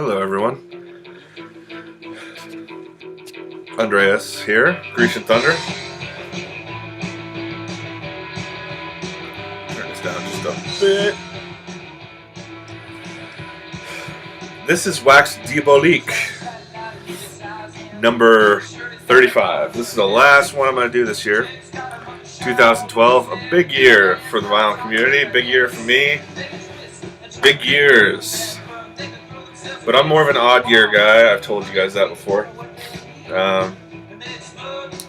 Hello everyone. Andreas here, Grecian Thunder. Turn this down just a bit. This is Wax Diabolique, number 35. This is the last one I'm going to do this year. 2012, a big year for the vinyl community, big year for me, big years. But I'm more of an odd year guy, I've told you guys that before. And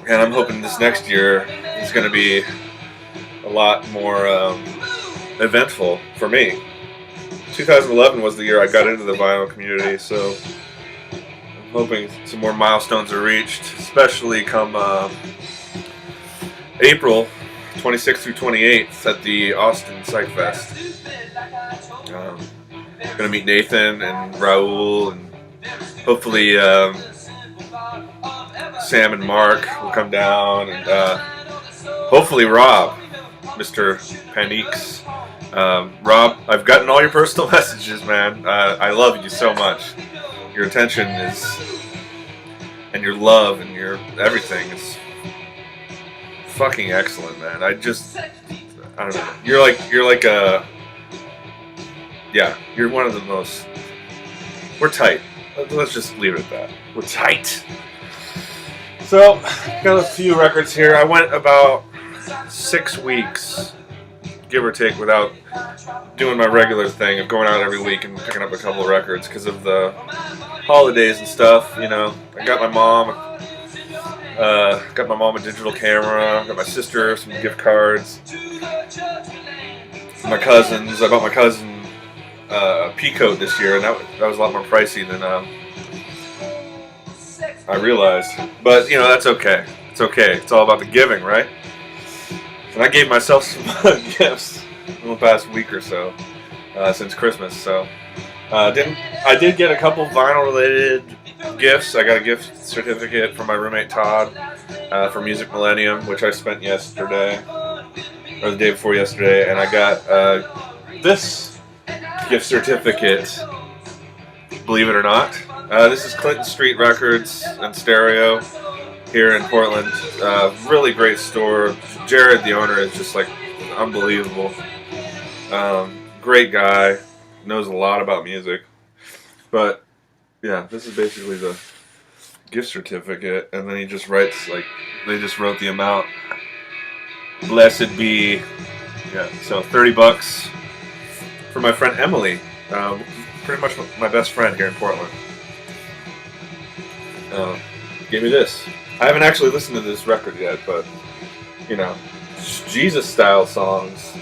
I'm hoping this next year is going to be a lot more eventful for me. 2011 was the year I got into the vinyl community, so I'm hoping some more milestones are reached, especially come April 26th through 28th at the Austin Psych Fest. Gonna meet Nathan and Raul, and hopefully Sam and Mark will come down, and hopefully Rob, Mr. Paneeks. Rob, I've gotten all your personal messages, man. I love you so much. Your attention is, and your love and your everything is fucking excellent, man. I don't know. You're like a, yeah, you're one of the most, we're tight. Let's just leave it at that. We're tight. So, got a few records here. I went about 6 weeks, give or take, without doing my regular thing of going out every week and picking up a couple of records because of the holidays and stuff. You know, I got my mom a digital camera. Got my sister some gift cards. My cousins. I bought my cousin a pea coat this year, and that was a lot more pricey than I realized. But you know, that's okay. It's okay. It's all about the giving, right? And I gave myself some gifts in the past week or so since Christmas. So I did get a couple vinyl-related gifts. I got a gift certificate from my roommate Todd for Music Millennium, which I spent yesterday or the day before yesterday, and I got this gift certificate, believe it or not. This is Clinton Street Records and Stereo here in Portland. Really great store. Jared, the owner, is just like unbelievable. Great guy, knows a lot about music. But yeah, this is basically the gift certificate, and then he just writes, like, they just wrote the amount. Blessed be, yeah, so $30 for my friend Emily, pretty much my best friend here in Portland. Gave me this. I haven't actually listened to this record yet, but you know, Jesus style songs.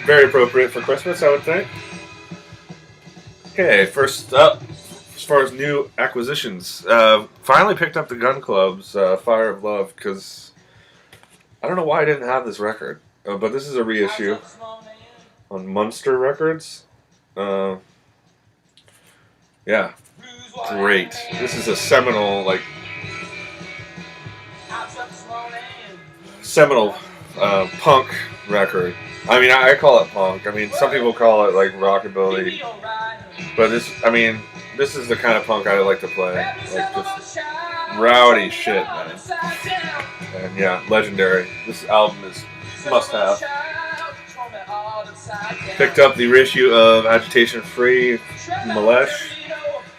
Very appropriate for Christmas, I would think. Okay, first up, as far as new acquisitions, finally picked up the Gun Club's Fire of Love, because I don't know why I didn't have this record. But this is a reissue on Munster Records. Yeah, great. This is a seminal punk record. I mean, I call it punk. I mean, some people call it like rockabilly. But this is the kind of punk I like to play. Like just rowdy shit, man. And yeah, legendary. This album is must have. Picked up the reissue of Agitation Free Malesh.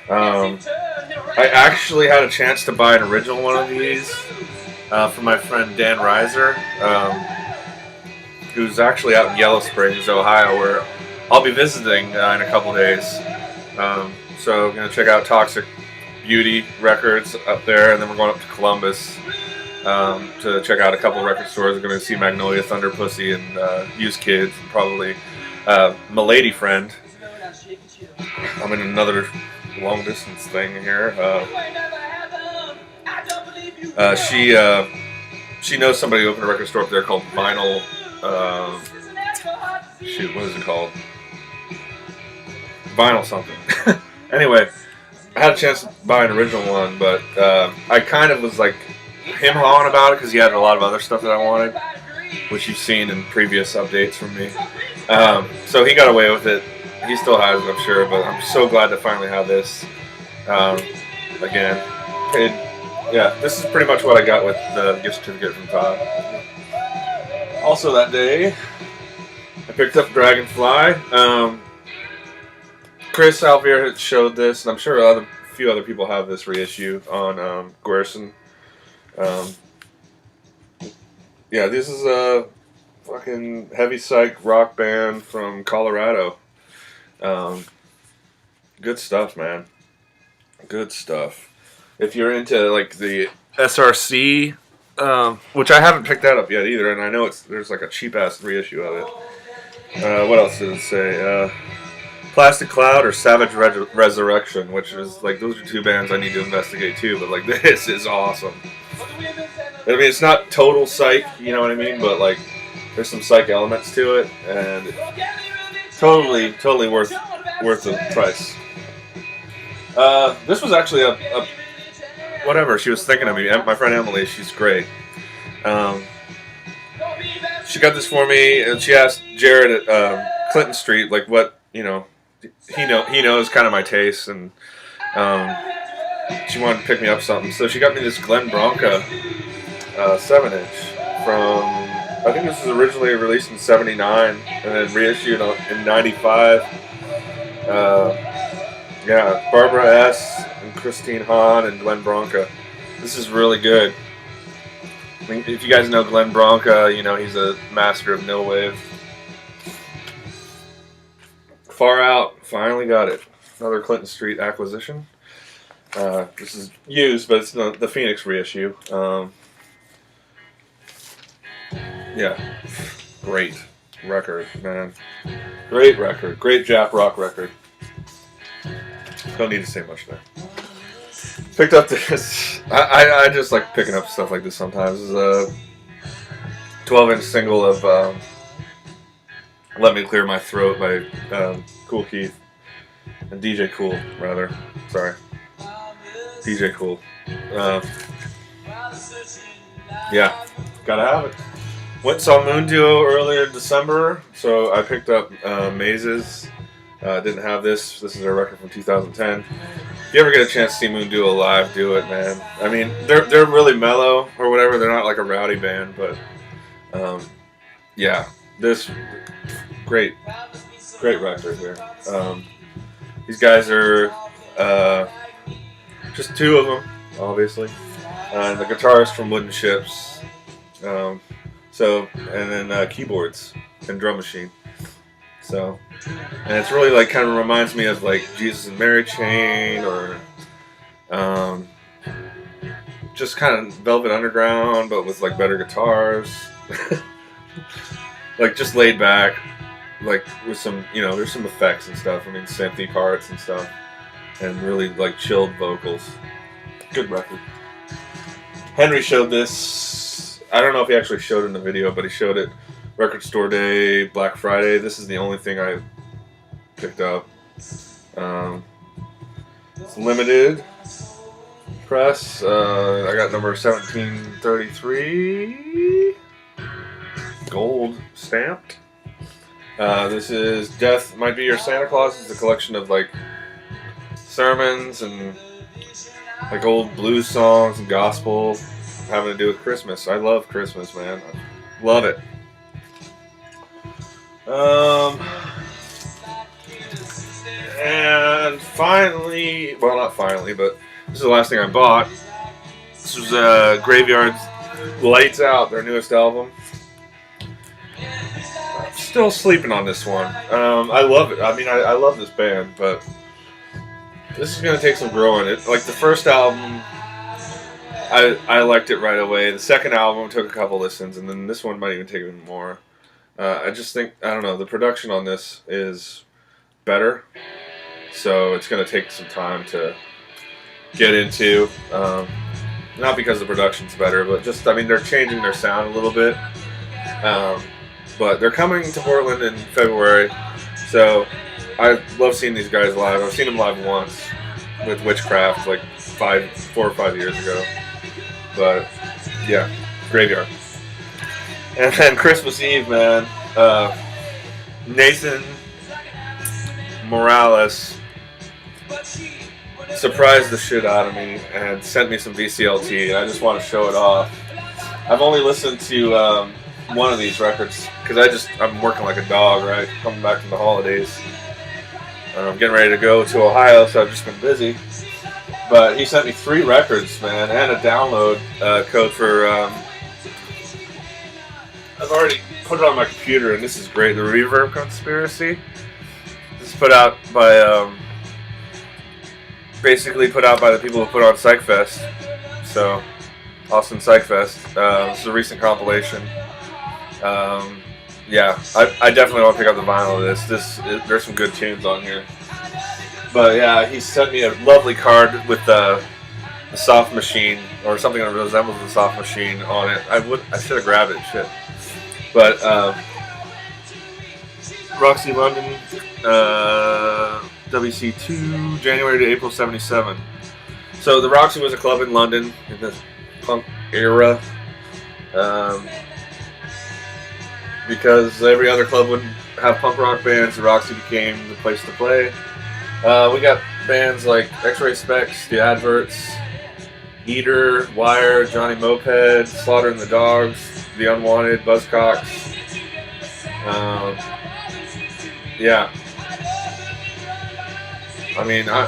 I actually had a chance to buy an original one of these from my friend Dan Reiser, who's actually out in Yellow Springs, Ohio, where I'll be visiting in a couple days. So I'm going to check out Toxic Beauty Records up there, and then we're going up to Columbus to check out a couple record stores. We're going to see Magnolia, Thunder Pussy, and Used Kids, and probably my lady friend. I'm in another long distance thing here. She knows somebody who opened a record store up there called Vinyl. What is it called? Vinyl something. Anyway, I had a chance to buy an original one, but I kind of was like him-hawing about it because he had a lot of other stuff that I wanted, which you've seen in previous updates from me. So he got away with it. he still has it, I'm sure. But I'm so glad to finally have this again. Paid, yeah, this is pretty much what I got with the gift certificate from Todd. Also that day, I picked up Dragonfly. Chris Alvier had showed this, and I'm sure a few other people have this reissue on Guerson. Yeah, this is a fucking heavy psych rock band from Colorado. Good stuff, man. Good stuff. If you're into like the SRC, which I haven't picked that up yet either, and I know there's like a cheap ass reissue of it. What else did it say? Plastic Cloud or Savage Resurrection, which is like those are two bands I need to investigate too. But like this is awesome. I mean, it's not total psych, you know what I mean? But like, there's some psych elements to it, and totally worth the price. This was actually a whatever. She was thinking of me. My friend Emily, she's great. She got this for me, and she asked Jared at Clinton Street, like what he knows kind of my tastes, and she wanted to pick me up something, so she got me this Glen Branca 7-inch from, I think this was originally released in '79 and then reissued in '95. Yeah, Barbara S. and Christine Hahn and Glen Branca. This is really good. I mean, if you guys know Glen Branca, you know he's a master of no wave. Far Out, finally got it. Another Clinton Street acquisition. This is used, but it's the Phoenix reissue. Yeah, great record, man. Great record. Great Jap rock record. Don't need to say much there. Picked up this. I just like picking up stuff like this sometimes. This is a 12-inch single of Let Me Clear My Throat by Kool Keith. And DJ Kool, rather. Sorry. DJ Kool. Yeah, gotta have it. Went and saw Moon Duo earlier in December, so I picked up Mazes. Didn't have this. This is their record from 2010. If you ever get a chance to see Moon Duo live, do it, man. I mean, they're really mellow or whatever. They're not like a rowdy band, but yeah, this great record here. These guys are just two of them, obviously, and the guitarist from Wooden Ships. And then keyboards and drum machine. So, and it's really like kind of reminds me of like Jesus and Mary Chain or just kind of Velvet Underground, but with like better guitars. Like just laid back, like with some, there's some effects and stuff. I mean, synthy parts and stuff, and really like chilled vocals. Good record. Henry showed this. I don't know if he actually showed it in the video, but he showed it Record Store Day, Black Friday. This is the only thing I picked up. It's limited press. I got number 1733. Gold stamped. This is Death Might Be Your Santa Claus. It's a collection of like sermons and like old blues songs and gospel having to do with Christmas. I love Christmas, man. I love it. And finally, well, not finally, but this is the last thing I bought. This was Graveyard's Lights Out, their newest album. I'm still sleeping on this one. I love it. I mean, I love this band, but this is going to take some growing. Like the first album, I liked it right away. The second album took a couple listens, and then this one might even take even more. I just think, I don't know, the production on this is better, so it's going to take some time to get into. Not because the production's better, but just, I mean, they're changing their sound a little bit. But they're coming to Portland in February, so I love seeing these guys live. I've seen them live once with Witchcraft, like 4 or 5 years ago. But yeah, Graveyard. And then Christmas Eve, man. Nathan Morales surprised the shit out of me and sent me some VCLT, and I just want to show it off. I've only listened to one of these records because I'm working like a dog, right? Coming back from the holidays. I'm getting ready to go to Ohio, so I've just been busy. But he sent me 3 records, man, and a download code for. I've already put it on my computer, and this is great. The Reverb Conspiracy. This is put out by. Basically put out by the people who put on Psych Fest. So, Austin Psych Fest. This is a recent compilation. Yeah, I definitely want to pick up the vinyl of this. There's some good tunes on here. But yeah, he sent me a lovely card with the Soft Machine, or something that resembles the Soft Machine on it. I should have grabbed it, shit. But Roxy London, WC2, January to April '77. So the Roxy was a club in London in the punk era. Because every other club wouldn't have punk rock bands, the Roxy became the place to play. We got bands like X-Ray Specs, The Adverts, Eater, Wire, Johnny Moped, Slaughtering the Dogs, The Unwanted, Buzzcocks. Yeah. I mean, I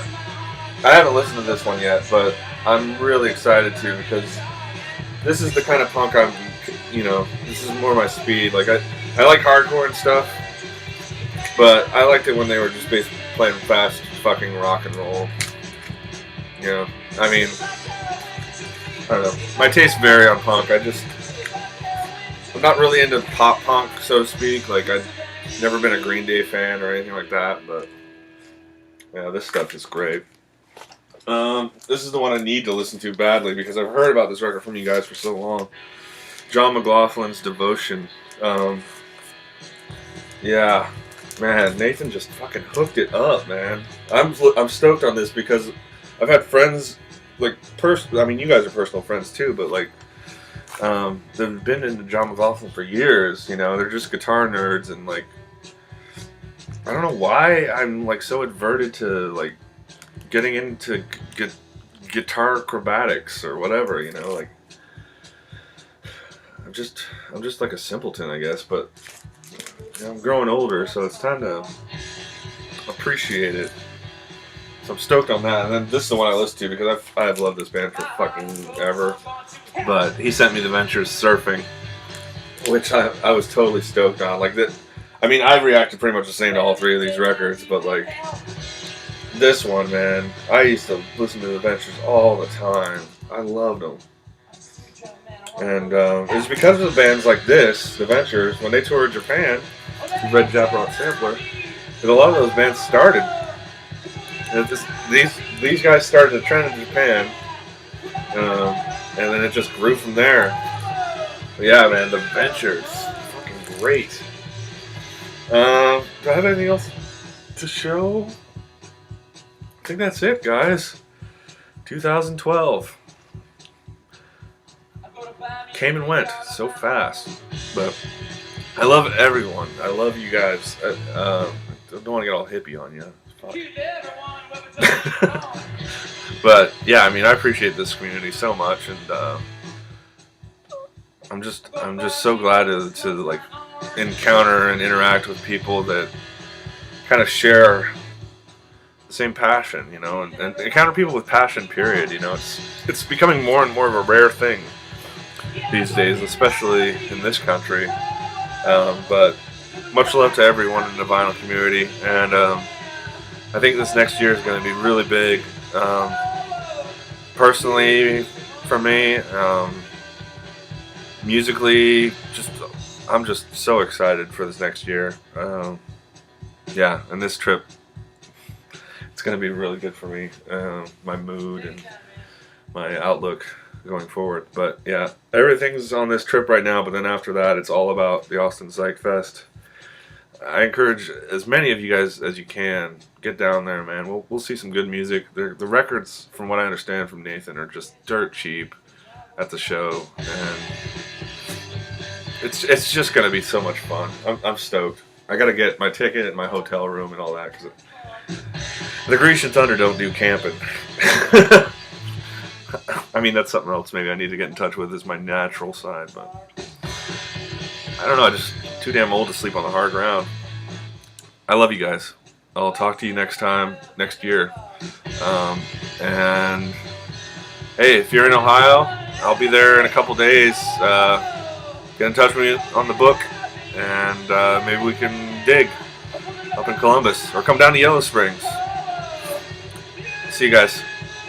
haven't listened to this one yet, but I'm really excited to, because this is the kind of punk this is more my speed. Like, I like hardcore and stuff, but I liked it when they were just basically playing fast fucking rock and roll. You know, I mean, I don't know. My tastes vary on punk. I'm not really into pop punk, so to speak. Like, I've never been a Green Day fan or anything like that, but yeah, this stuff is great. This is the one I need to listen to badly because I've heard about this record from you guys for so long. John McLaughlin's Devotion. Yeah, man, Nathan just fucking hooked it up, man. I'm stoked on this because I've had friends, like, I mean, you guys are personal friends too, but like, they've been into John McLaughlin for years. You know, they're just guitar nerds, and like, I don't know why I'm like so adverted to like getting into guitar acrobatics or whatever. You know, like. I'm just like a simpleton, I guess, but you know, I'm growing older, so it's time to appreciate it. So I'm stoked on that, and then this is the one I listen to because I've loved this band for fucking ever. But he sent me The Ventures Surfing, which I was totally stoked on. Like that, I mean, I reacted pretty much the same to all 3 of these records, but like this one, man, I used to listen to The Ventures all the time. I loved them. And it's because of bands like this, The Ventures, when they toured Japan, Red Japrock Sampler, that a lot of those bands started. And these guys started a trend in Japan, and then it just grew from there. But yeah, man, The Ventures, fucking great. Do I have anything else to show? I think that's it, guys. 2012. Came and went so fast, but I love everyone. I love you guys. I don't want to get all hippie on you. But yeah, I mean, I appreciate this community so much, and I'm just so glad to like encounter and interact with people that kind of share the same passion, you know, and encounter people with passion. Period. You know, it's becoming more and more of a rare thing these days, especially in this country. But much love to everyone in the vinyl community, and I think this next year is going to be really big. Personally, for me, musically, I'm just so excited for this next year. Yeah, and this trip, it's going to be really good for me, my mood and my outlook going forward. But yeah, everything's on this trip right now, but then after that, it's all about the Austin Psych Fest. I encourage as many of you guys as you can, get down there, man. We'll see some good music. The records, from what I understand from Nathan, are just dirt cheap at the show, and it's just gonna be so much fun. I'm stoked. I gotta get my ticket and my hotel room and all that, because the Grecian Thunder don't do camping. I mean, that's something else maybe I need to get in touch with, is my natural side, but I don't know, I'm just too damn old to sleep on the hard ground. I love you guys. I'll talk to you next year. And hey, if you're in Ohio, I'll be there in a couple days. Get in touch with me on the book, and maybe we can dig up in Columbus, or come down to Yellow Springs. See you guys.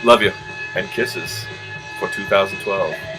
Love you. And kisses for 2012.